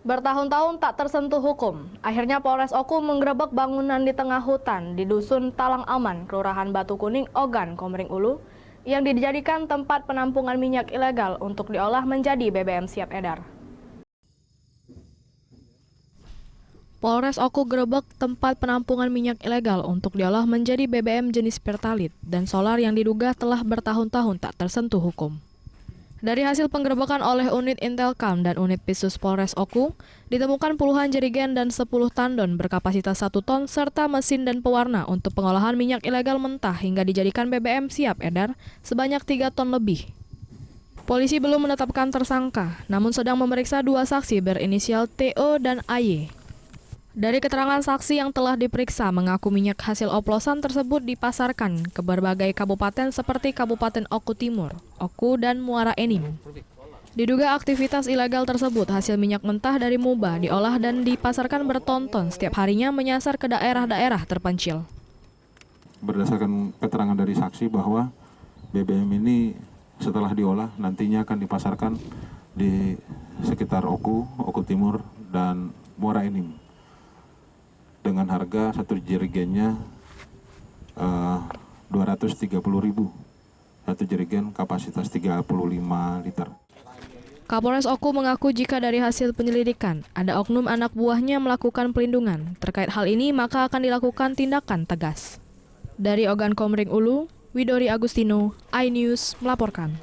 Bertahun-tahun tak tersentuh hukum, akhirnya Polres Oku menggerebek bangunan di tengah hutan di Dusun Talang Aman, Kelurahan Batu Kuning, Ogan, Komering Ulu, yang dijadikan tempat penampungan minyak ilegal untuk diolah menjadi BBM siap edar. Polres Oku gerebek tempat penampungan minyak ilegal untuk diolah menjadi BBM jenis Pertalite dan solar yang diduga telah bertahun-tahun tak tersentuh hukum. Dari hasil penggerebekan oleh unit Intelkam dan unit Pisus Polres Oku, ditemukan puluhan jerigen dan 10 tandon berkapasitas 1 ton serta mesin dan pewarna untuk pengolahan minyak ilegal mentah hingga dijadikan BBM siap edar sebanyak 3 ton lebih. Polisi belum menetapkan tersangka, namun sedang memeriksa 2 saksi berinisial TO dan AY. Dari keterangan saksi yang telah diperiksa mengaku minyak hasil oplosan tersebut dipasarkan ke berbagai kabupaten seperti Kabupaten Oku Timur, Oku, dan Muara Enim. Diduga aktivitas ilegal tersebut hasil minyak mentah dari Muba diolah dan dipasarkan bertonton setiap harinya menyasar ke daerah-daerah terpencil. Berdasarkan keterangan dari saksi bahwa BBM ini setelah diolah nantinya akan dipasarkan di sekitar Oku Timur, dan Muara Enim. Dengan harga satu jerigennya 230.000, satu jerigen kapasitas 35 liter. Kapolres Oku mengaku jika dari hasil penyelidikan ada oknum anak buahnya melakukan pelindungan terkait hal ini maka akan dilakukan tindakan tegas. Dari Ogan Komering Ulu, Widori Agustino, iNews melaporkan.